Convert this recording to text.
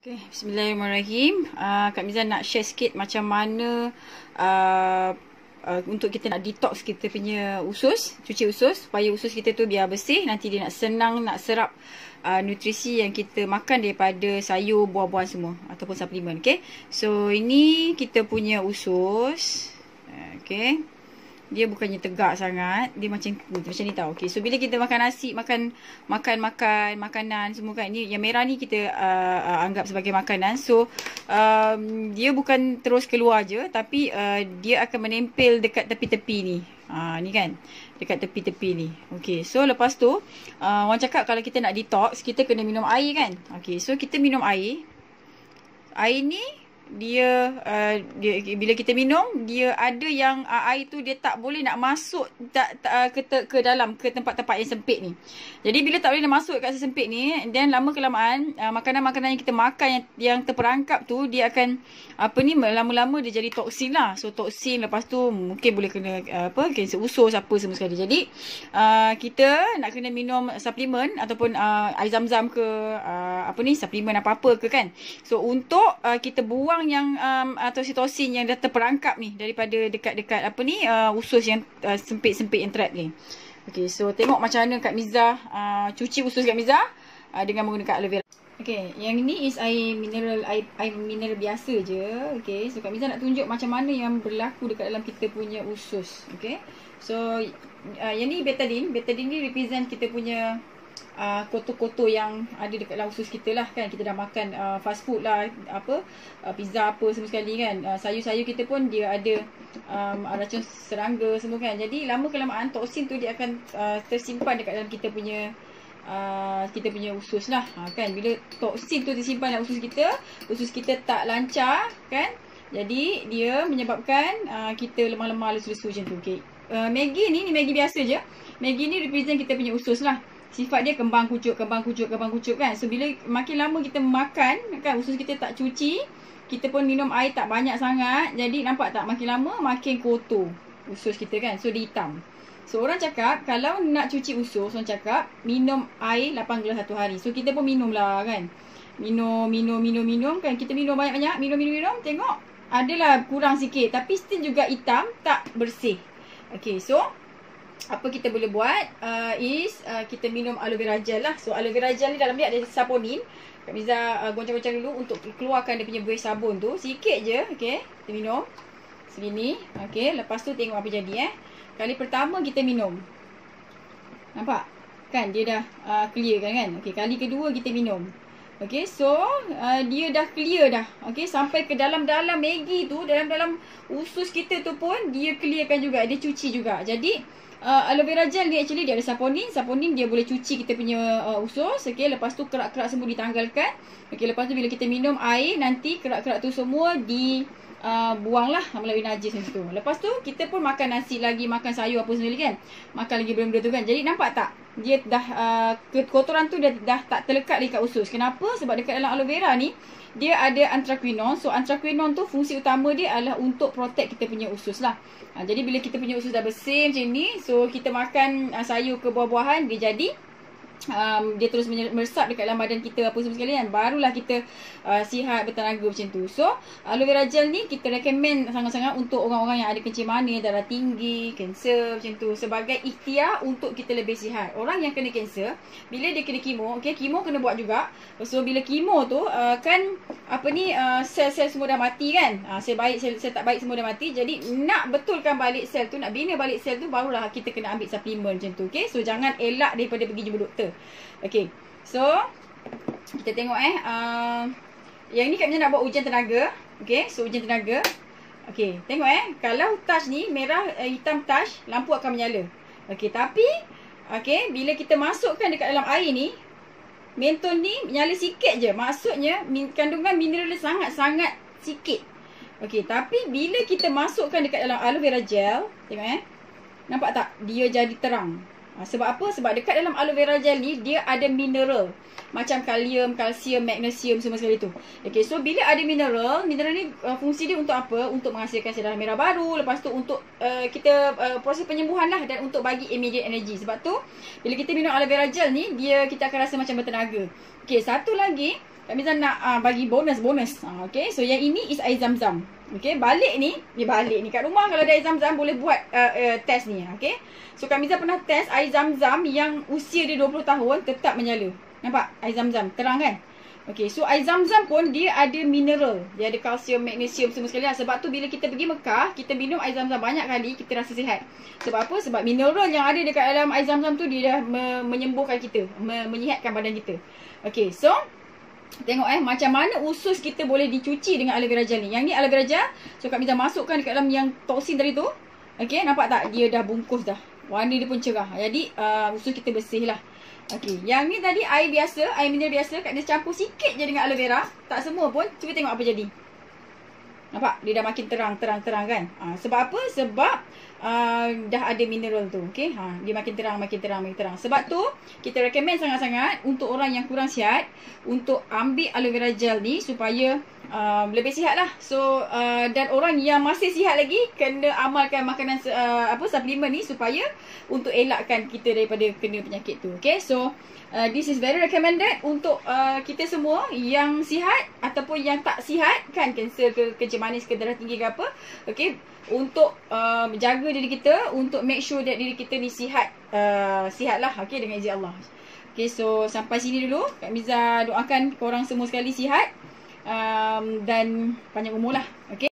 Okay, bismillahirrahmanirrahim. Kak Miza nak share sikit macam mana untuk kita nak detox kita punya usus, cuci usus supaya usus kita tu biar bersih, nanti dia nak senang nak serap nutrisi yang kita makan daripada sayur, buah-buahan semua ataupun suplemen. Okay, so ini kita punya usus. Okay, dia bukannya tegak sangat, dia macam ni tau. Okay, so bila kita makan nasi, makan makanan semua kan, ni yang merah ni kita anggap sebagai makanan. So dia bukan terus keluar je, tapi dia akan menempel dekat tepi-tepi ni. Ni kan, dekat tepi-tepi ni. Okay, so lepas tu orang cakap kalau kita nak detox, kita kena minum air kan. Okay, so kita minum air. Air ni dia bila kita minum, dia ada yang air tu dia tak boleh nak masuk ke dalam, ke tempat-tempat yang sempit ni. Jadi bila tak boleh nak masuk kat sempit ni, dan lama kelamaan makanan-makanan yang kita makan yang terperangkap tu, dia akan lama-lama dia jadi toksin lah. So toksin, lepas tu mungkin boleh kena kanser usus apa semua sekali. Jadi kita nak kena minum suplemen ataupun air zam-zam ke suplemen apa-apa ke kan. So untuk kita buang yang atau sitosin yang dah terperangkap ni daripada dekat-dekat usus yang sempit-sempit yang trap ni. Okay, so tengok macam mana Kak Miza cuci usus Kak Miza dengan menggunakan aloe vera. Okay, yang ni is air mineral biasa je. Okay, so Kak Miza nak tunjuk macam mana yang berlaku dekat dalam kita punya usus. Okay, so yang ni betadine. Betadine ni represent kita punya kotor-kotor yang ada dekat dalam usus kita lah kan. Kita dah makan fast food lah, pizza apa semua sekali kan. Sayur-sayur kita pun dia ada racun serangga semua kan. Jadi lama kelamaan toksin tu dia akan tersimpan dekat dalam kita punya usus lah kan. Bila toksin tu tersimpan dalam usus kita tak lancar kan. Jadi dia menyebabkan kita lemah-lemah, lesu-lesu macam tu. Okay. Maggi ni Maggi biasa je. Maggi ni represent kita punya usus lah. Sifat dia kembang kucuk kan. So bila makin lama kita makan kan, usus kita tak cuci, kita pun minum air tak banyak sangat. Jadi nampak tak, makin lama makin kotor usus kita kan. So dia hitam. So orang cakap kalau nak cuci usus, orang cakap minum air 8 gelas satu hari. So kita pun minum lah kan. Minum kan. Kita minum banyak-banyak, minum. Tengok adalah kurang sikit, tapi still juga hitam, tak bersih. Okay, so apa kita boleh buat kita minum aloe vera gel lah. So aloe vera gel ni dalam dia ada saponin. Kak Miza goncang-goncang dulu untuk keluarkan dia punya buih sabun tu. Sikit je. Okay, kita minum segini. Okay, lepas tu tengok apa jadi Kali pertama kita minum, nampak kan dia dah clear kan. Okay, kali kedua kita minum. Okay, so dia dah clear dah. Okay, sampai ke dalam-dalam Maggi tu, dalam-dalam usus kita tu pun dia clearkan juga, dia cuci juga. Jadi aloe vera gel ni actually dia ada saponin. Saponin dia boleh cuci kita punya usus. Okay, lepas tu kerak-kerak semua ditanggalkan. Okay, lepas tu bila kita minum air, nanti kerak-kerak tu semua buang lah melalui najis macam tu. Lepas tu kita pun makan nasi lagi, makan sayur apa semua kan. Makan lagi benda-benda tu kan. Jadi nampak tak, dia dah kotoran tu dah tak terlekat lagi kat usus. Kenapa? Sebab dekat dalam aloe vera ni dia ada anthraquinone. So anthraquinone tu fungsi utama dia adalah untuk protect kita punya usus lah. Jadi bila kita punya usus dah bersih macam ni, so kita makan sayur ke buah-buahan, dia jadi dia terus meresap dekat dalam badan kita apa semua sekali kan. Barulah kita sihat, bertenaga macam tu. So aloe vera gel ni kita recommend sangat-sangat untuk orang-orang yang ada kencing manis, darah tinggi, kanser macam tu, sebagai ikhtiar untuk kita lebih sihat. Orang yang kena kanser, bila dia kena kemo, okay, kemo kena buat juga. So bila kemo tu kan sel-sel semua dah mati kan. Sel baik, sel tak baik semua dah mati. Jadi nak betulkan balik sel tu, nak bina balik sel tu, barulah kita kena ambil suplemen macam tu. Okay, so jangan elak daripada pergi jumpa doktor. Okay, so kita tengok yang ni Kak Miza nak buat ujian tenaga. Okay, so ujian tenaga. Okay, tengok kalau touch ni merah, hitam touch, lampu akan menyala. Okay, tapi okay, bila kita masukkan dekat dalam air ni, mentol ni menyala sikit je. Maksudnya kandungan mineral dia sangat-sangat sikit. Okay, tapi bila kita masukkan dekat dalam aloe vera gel, tengok nampak tak, dia jadi terang. Sebab apa? Sebab dekat dalam aloe vera gel ni dia ada mineral macam kalium, kalsium, magnesium semua sekali tu. Okay, so bila ada mineral ni fungsi dia untuk apa? Untuk menghasilkan sel darah merah baru. Lepas tu untuk kita proses penyembuhan lah, dan untuk bagi immediate energy. Sebab tu bila kita minum aloe vera gel ni, kita akan rasa macam bertenaga. Okay, satu lagi Kak Miza nak bagi bonus. Okay, so yang ini is air zam-zam. Okay, balik ni kat rumah kalau ada air zam-zam boleh buat test ni. Okay, so Kak Miza pernah test air zam-zam yang usia dia 20 tahun tetap menyala. Nampak? Air zam-zam terang kan? Okay, so air zam-zam pun dia ada mineral. Dia ada kalsium, magnesium semua sekali lah. Sebab tu bila kita pergi Mekah, kita minum air zam-zam banyak kali, kita rasa sihat. Sebab apa? Sebab mineral yang ada dekat dalam air zam-zam tu dia dah menyembuhkan kita, menyihatkan badan kita. Okay, so tengok macam mana usus kita boleh dicuci dengan aloe vera gel ni. Yang ni aloe vera gel. So Kak Miza masukkan dekat dalam yang toksin tadi tu. Okay, nampak tak? Dia dah bungkus dah. Warna dia pun cerah. Jadi usus kita bersih lah. Okay, yang ni tadi air biasa, air mineral biasa. Kak Miza campur sikit je dengan aloe vera. Tak semua pun. Cuba tengok apa jadi. Nampak? Dia dah makin terang kan? Sebab apa? Sebab dah ada mineral tu. Okay? Dia makin terang. Sebab tu, kita recommend sangat-sangat untuk orang yang kurang sihat, untuk ambil aloe vera gel ni supaya lebih sihat lah. So, dan orang yang masih sihat lagi, kena amalkan makanan suplemen ni supaya untuk elakkan kita daripada kena penyakit tu. Okay? So, this is very recommended untuk kita semua yang sihat ataupun yang tak sihat, kan, kanser ke, kencing manis ke, darah tinggi ke apa. Okay, untuk menjaga diri kita, untuk make sure that diri kita ni sihat lah, okay, dengan izin Allah. Okay, so sampai sini dulu. Kak Miza doakan korang semua sekali sihat dan panjang umur lah. Okay.